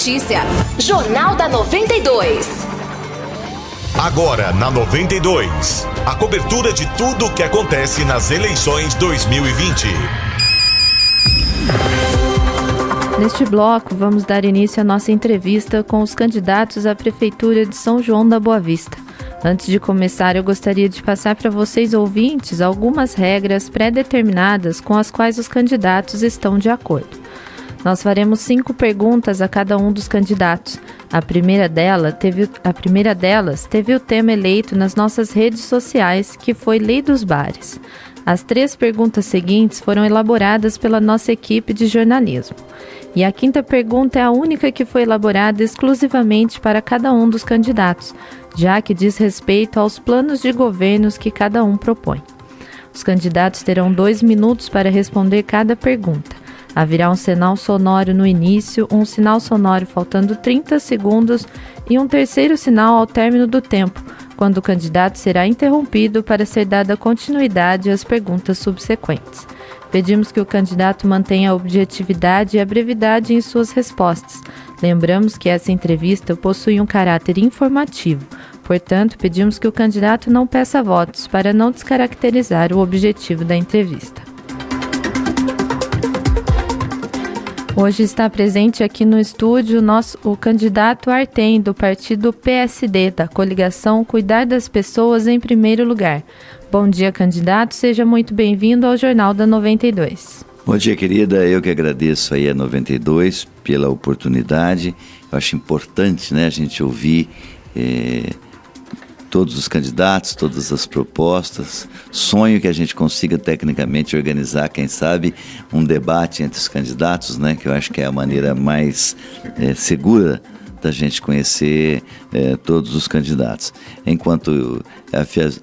notícia. Jornal da 92. Agora na 92, a cobertura de tudo o que acontece nas eleições 2020. Neste bloco, vamos dar início à nossa entrevista com os candidatos à Prefeitura de São João da Boa Vista. Antes de começar, eu gostaria de passar para vocês, ouvintes, algumas regras pré-determinadas com as quais os candidatos estão de acordo. Nós faremos 5 perguntas a cada um dos candidatos. A primeira delas teve o tema eleito nas nossas redes sociais, que foi Lei dos Bares. As 3 perguntas seguintes foram elaboradas pela nossa equipe de jornalismo. E a 5ª pergunta é a única que foi elaborada exclusivamente para cada um dos candidatos, já que diz respeito aos planos de governos que cada um propõe. Os candidatos terão 2 minutos para responder cada pergunta. Haverá um sinal sonoro no início, um sinal sonoro faltando 30 segundos e um terceiro sinal ao término do tempo, quando o candidato será interrompido para ser dada continuidade às perguntas subsequentes. Pedimos que o candidato mantenha a objetividade e a brevidade em suas respostas. Lembramos que essa entrevista possui um caráter informativo, portanto, pedimos que o candidato não peça votos para não descaracterizar o objetivo da entrevista. Hoje está presente aqui no estúdio o candidato Artem, do partido PSD, da coligação Cuidar das Pessoas em Primeiro Lugar. Bom dia, candidato. Seja muito bem-vindo ao Jornal da 92. Bom dia, querida. Eu que agradeço aí a 92 pela oportunidade. Eu acho importante, né, a gente ouvir todos os candidatos, todas as propostas. Sonho que a gente consiga tecnicamente organizar, quem sabe, um debate entre os candidatos, né, que eu acho que é a maneira mais segura da gente conhecer todos os candidatos. Enquanto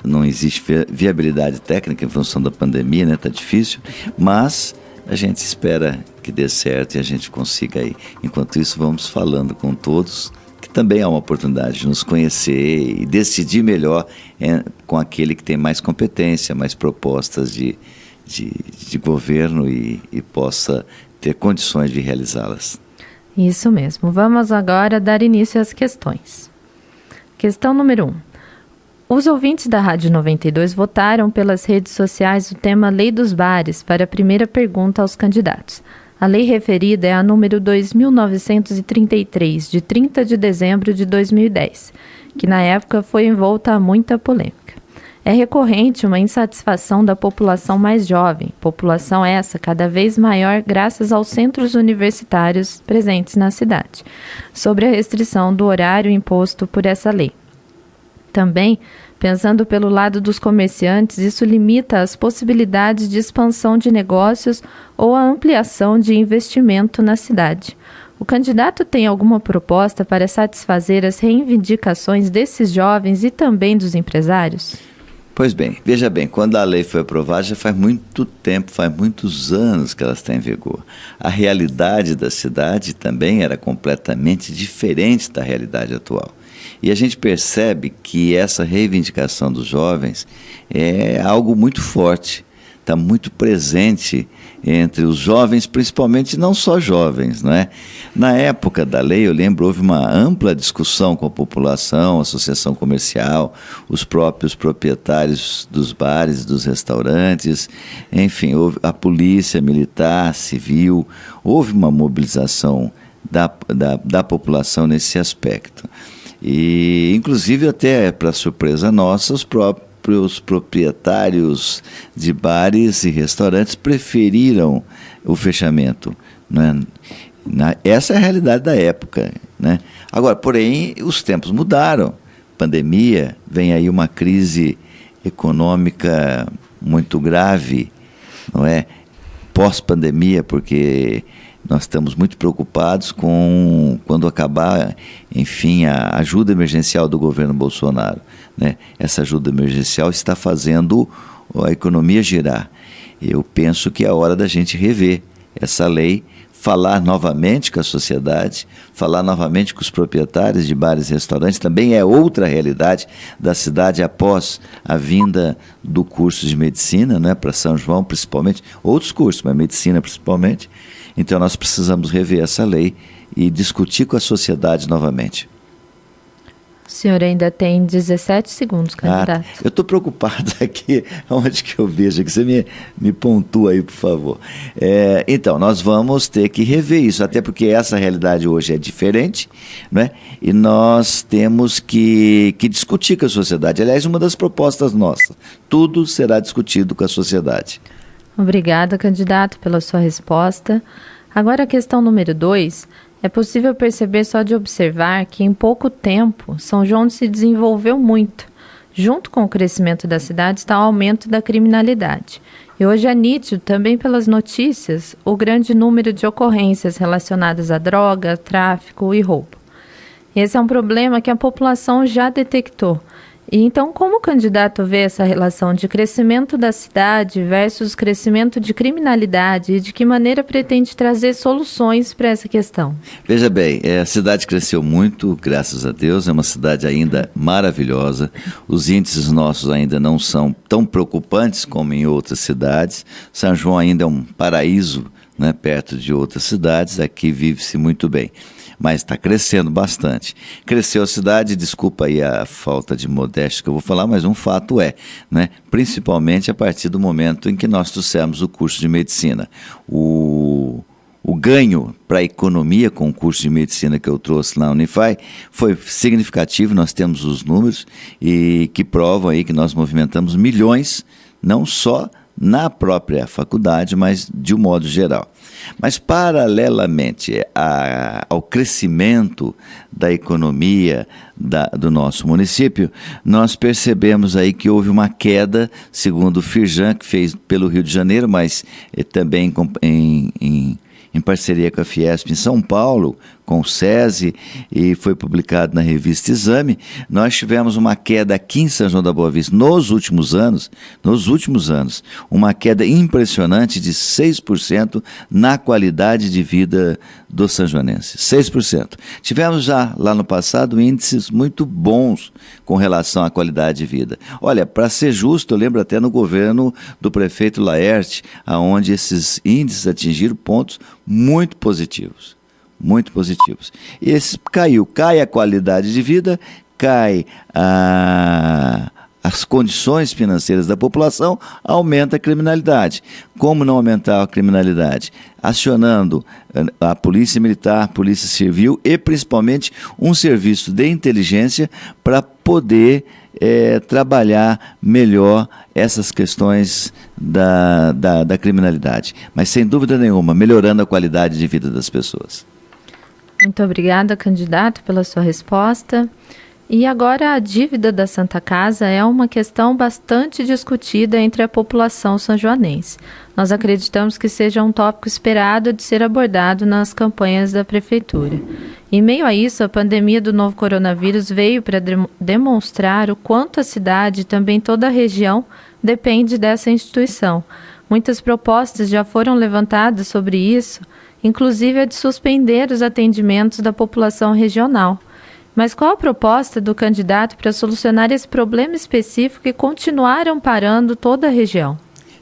não existe viabilidade técnica em função da pandemia, né, tá difícil, mas a gente espera que dê certo e a gente consiga aí. Enquanto isso, vamos falando com todos, que também é uma oportunidade de nos conhecer e decidir melhor com aquele que tem mais competência, mais propostas de governo e possa ter condições de realizá-las. Isso mesmo. Vamos agora dar início às questões. Questão número 1. Os ouvintes da Rádio 92 votaram pelas redes sociais o tema Lei dos Bares para a primeira pergunta aos candidatos. A lei referida é a número 2.933, de 30 de dezembro de 2010, que na época foi envolta a muita polêmica. É recorrente uma insatisfação da população mais jovem, população essa cada vez maior graças aos centros universitários presentes na cidade, sobre a restrição do horário imposto por essa lei. Também, pensando pelo lado dos comerciantes, isso limita as possibilidades de expansão de negócios ou a ampliação de investimento na cidade. O candidato tem alguma proposta para satisfazer as reivindicações desses jovens e também dos empresários? Pois bem, veja bem, quando a lei foi aprovada já faz muito tempo, faz muitos anos que ela está em vigor. A realidade da cidade também era completamente diferente da realidade atual. E a gente percebe que essa reivindicação dos jovens é algo muito forte, está muito presente entre os jovens, principalmente não só jovens, não é? Na época da lei, eu lembro, houve uma ampla discussão com a população, a associação comercial, os próprios proprietários dos bares, dos restaurantes, enfim, houve a polícia militar, civil, houve uma mobilização da população nesse aspecto. E, inclusive, até para surpresa nossa, os próprios proprietários de bares e restaurantes preferiram o fechamento, né? Essa é a realidade da época, né? Agora, porém, os tempos mudaram. Pandemia, vem aí uma crise econômica muito grave, não é? Pós-pandemia, porque nós estamos muito preocupados com quando acabar, enfim, a ajuda emergencial do governo Bolsonaro, né? Essa ajuda emergencial está fazendo a economia girar. Eu penso que é a hora da gente rever essa lei, falar novamente com a sociedade, falar novamente com os proprietários de bares e restaurantes. Também é outra realidade da cidade após a vinda do curso de medicina, né, para São João, principalmente, outros cursos, mas medicina principalmente. Então nós precisamos rever essa lei e discutir com a sociedade novamente. O senhor ainda tem 17 segundos, candidato. Eu estou preocupado aqui, onde que eu vejo, que você me pontua aí, por favor. Então, nós vamos ter que rever isso, até porque essa realidade hoje é diferente, né? E nós temos que discutir com a sociedade. Aliás, uma das propostas nossas, tudo será discutido com a sociedade. Obrigada, candidato, pela sua resposta. Agora a questão número 2. É possível perceber só de observar que em pouco tempo São João se desenvolveu muito. Junto com o crescimento da cidade está o aumento da criminalidade. E hoje é nítido, também pelas notícias, o grande número de ocorrências relacionadas a droga, tráfico e roubo. Esse é um problema que a população já detectou. E então, como o candidato vê essa relação de crescimento da cidade versus crescimento de criminalidade e de que maneira pretende trazer soluções para essa questão? Veja bem, a cidade cresceu muito, graças a Deus, é uma cidade ainda maravilhosa. Os índices nossos ainda não são tão preocupantes como em outras cidades. São João ainda é um paraíso, né, perto de outras cidades, aqui vive-se muito bem. Mas está crescendo bastante. Cresceu a cidade, desculpa aí a falta de modéstia que eu vou falar, mas um fato é, né? Principalmente a partir do momento em que nós trouxemos o curso de medicina. O ganho para a economia com o curso de medicina que eu trouxe na Unify foi significativo, nós temos os números e que provam aí que nós movimentamos milhões, não só na própria faculdade, mas de um modo geral. Mas, paralelamente ao crescimento da economia do nosso município, nós percebemos aí que houve uma queda, segundo o Firjan, que fez pelo Rio de Janeiro, mas também em parceria com a Fiesp em São Paulo, com o SESI, e foi publicado na revista Exame. Nós tivemos uma queda aqui em São João da Boa Vista nos últimos anos, uma queda impressionante de 6% na qualidade de vida dos sanjoanenses, 6%. Tivemos já lá no passado índices muito bons com relação à qualidade de vida. Olha, para ser justo, eu lembro até no governo do prefeito Laerte, onde esses índices atingiram pontos muito positivos. Muito positivos. Esse cai a qualidade de vida, cai as condições financeiras da população, aumenta a criminalidade. Como não aumentar a criminalidade? Acionando a Polícia Militar, a Polícia Civil e principalmente um serviço de inteligência para poder trabalhar melhor essas questões da criminalidade. Mas sem dúvida nenhuma, melhorando a qualidade de vida das pessoas. Muito obrigada, candidato, pela sua resposta. E agora a dívida da Santa Casa é uma questão bastante discutida entre a população sanjoanense. Nós acreditamos que seja um tópico esperado de ser abordado nas campanhas da Prefeitura. Em meio a isso, a pandemia do novo coronavírus veio para demonstrar o quanto a cidade e também toda a região depende dessa instituição. Muitas propostas já foram levantadas sobre isso, inclusive a de suspender os atendimentos da população regional. Mas qual a proposta do candidato para solucionar esse problema específico e continuar amparando toda a região?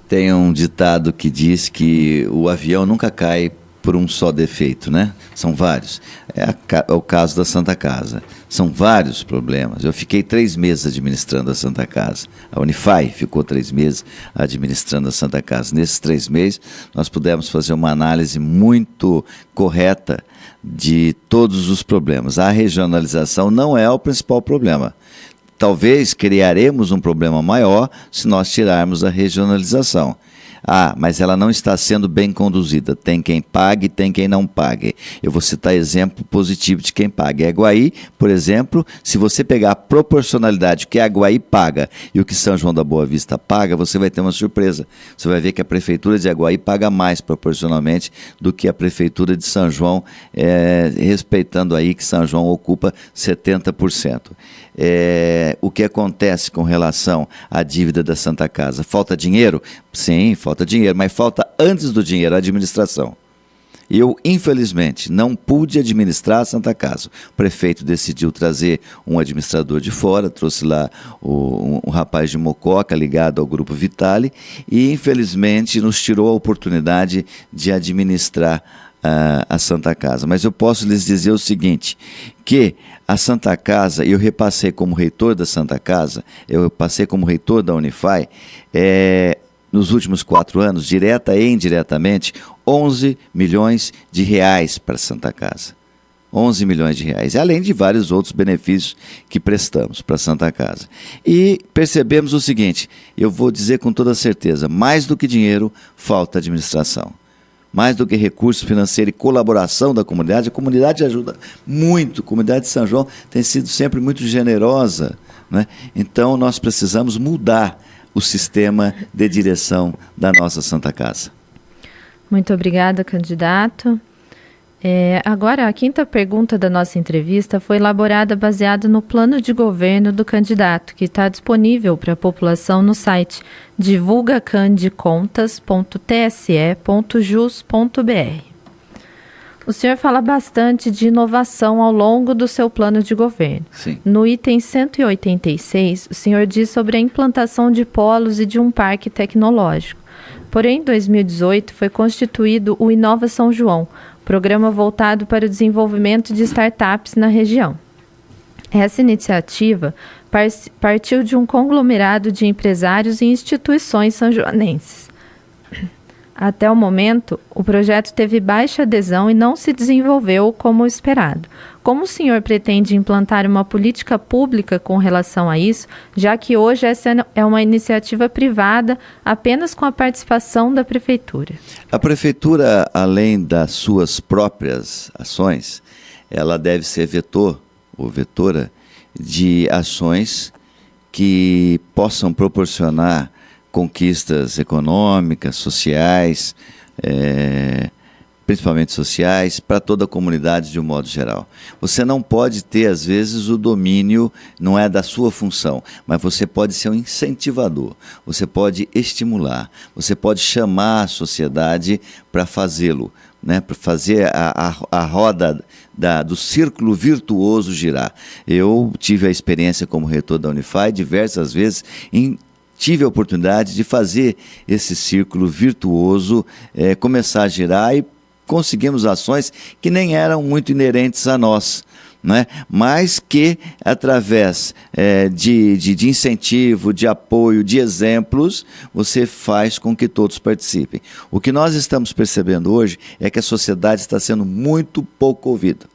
Tem um ditado que diz que o avião nunca cai por um só defeito, né? São vários. É o caso da Santa Casa. São vários problemas. Eu fiquei 3 meses administrando a Santa Casa. A Unify ficou 3 meses administrando a Santa Casa. Nesses 3 meses, nós pudemos fazer uma análise muito correta de todos os problemas. A regionalização não é o principal problema. Talvez criaremos um problema maior se nós tirarmos a regionalização. Mas ela não está sendo bem conduzida. Tem quem pague, tem quem não pague. Eu vou citar exemplo positivo de quem paga. Aguaí, por exemplo, se você pegar a proporcionalidade que Aguaí paga e o que São João da Boa Vista paga, você vai ter uma surpresa. Você vai ver que a Prefeitura de Aguaí paga mais proporcionalmente do que a Prefeitura de São João, respeitando aí que São João ocupa 70%. O que acontece com relação à dívida da Santa Casa? Falta dinheiro? Sim, falta dinheiro, mas falta antes do dinheiro a administração. Eu, infelizmente, não pude administrar a Santa Casa. O prefeito decidiu trazer um administrador de fora, trouxe lá um rapaz de Mococa ligado ao Grupo Vitale e, infelizmente, nos tirou a oportunidade de administrar a Santa Casa. Mas eu posso lhes dizer o seguinte, que a Santa Casa, eu repassei como reitor da Santa Casa, eu passei como reitor da Unify, nos últimos 4 anos, direta e indiretamente, 11 milhões de reais para a Santa Casa. 11 milhões de reais, além de vários outros benefícios que prestamos para a Santa Casa. E percebemos o seguinte, eu vou dizer com toda certeza, mais do que dinheiro, falta administração. Mais do que recurso financeiro e colaboração da comunidade, a comunidade ajuda muito, a comunidade de São João tem sido sempre muito generosa, né? Então nós precisamos mudar o sistema de direção da nossa Santa Casa. Muito obrigada, candidato. Agora, a 5ª pergunta da nossa entrevista foi elaborada baseada no plano de governo do candidato, que está disponível para a população no site divulgacandecontas.tse.jus.br. O senhor fala bastante de inovação ao longo do seu plano de governo. Sim. No item 186, o senhor diz sobre a implantação de polos e de um parque tecnológico. Porém, em 2018, foi constituído o Inova São João, programa voltado para o desenvolvimento de startups na região. Essa iniciativa partiu de um conglomerado de empresários e instituições sanjoanenses. Até o momento, o projeto teve baixa adesão e não se desenvolveu como esperado. Como o senhor pretende implantar uma política pública com relação a isso, já que hoje essa é uma iniciativa privada apenas com a participação da Prefeitura? A Prefeitura, além das suas próprias ações, ela deve ser vetor ou vetora de ações que possam proporcionar conquistas econômicas, sociais, principalmente sociais, para toda a comunidade de um modo geral. Você não pode ter, às vezes, o domínio, não é da sua função, mas você pode ser um incentivador, você pode estimular, você pode chamar a sociedade para fazê-lo, né, para fazer a roda do círculo virtuoso girar. Eu tive a experiência como reitor da Unify diversas vezes tive a oportunidade de fazer esse círculo virtuoso começar a girar e conseguimos ações que nem eram muito inerentes a nós, né? Mas que através de incentivo, de apoio, de exemplos, você faz com que todos participem. O que nós estamos percebendo hoje é que a sociedade está sendo muito pouco ouvida.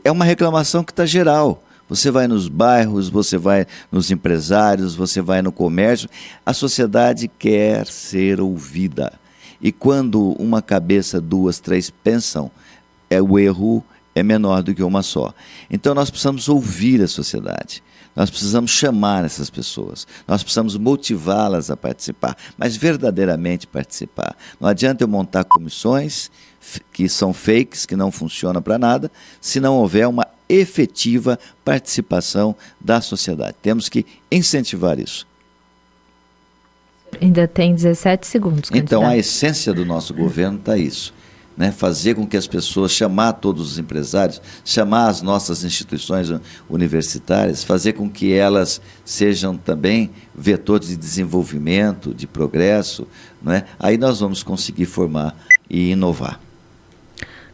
É uma reclamação que está geral. Você vai nos bairros, você vai nos empresários, você vai no comércio. A sociedade quer ser ouvida. E quando uma cabeça, 2, 3 pensam, o erro é menor do que uma só. Então nós precisamos ouvir a sociedade. Nós precisamos chamar essas pessoas. Nós precisamos motivá-las a participar, mas verdadeiramente participar. Não adianta eu montar comissões que são fakes, que não funcionam para nada, se não houver uma efetiva participação da sociedade. Temos que incentivar isso. Ainda tem 17 segundos, candidato. Então, a essência do nosso governo está isso, né? Fazer com que as pessoas, chamar todos os empresários, chamar as nossas instituições universitárias, fazer com que elas sejam também vetores de desenvolvimento, de progresso, né? Aí nós vamos conseguir formar e inovar.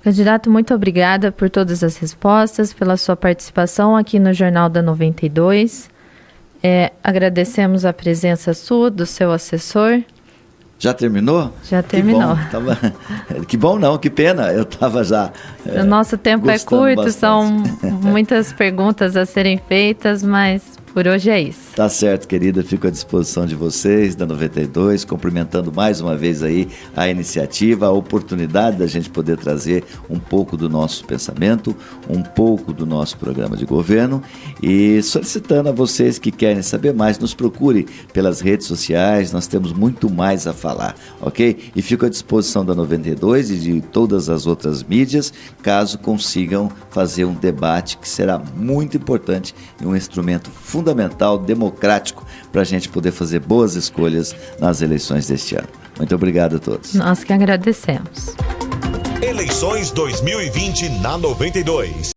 Candidato, muito obrigada por todas as respostas, pela sua participação aqui no Jornal da 92. Agradecemos a presença sua, do seu assessor. Já terminou? Já terminou. Que bom não, que pena, eu estava já o nosso tempo é curto, bastante. São muitas perguntas a serem feitas, mas por hoje é isso. Tá certo, querida, fico à disposição de vocês, da 92, cumprimentando mais uma vez aí a iniciativa, a oportunidade da gente poder trazer um pouco do nosso pensamento, um pouco do nosso programa de governo e solicitando a vocês que querem saber mais, nos procure pelas redes sociais, nós temos muito mais a falar, ok? E fico à disposição da 92 e de todas as outras mídias, caso consigam fazer um debate que será muito importante e um instrumento fundamental, democrático, para a gente poder fazer boas escolhas nas eleições deste ano. Muito obrigado a todos. Nós que agradecemos. Eleições 2020 na 92.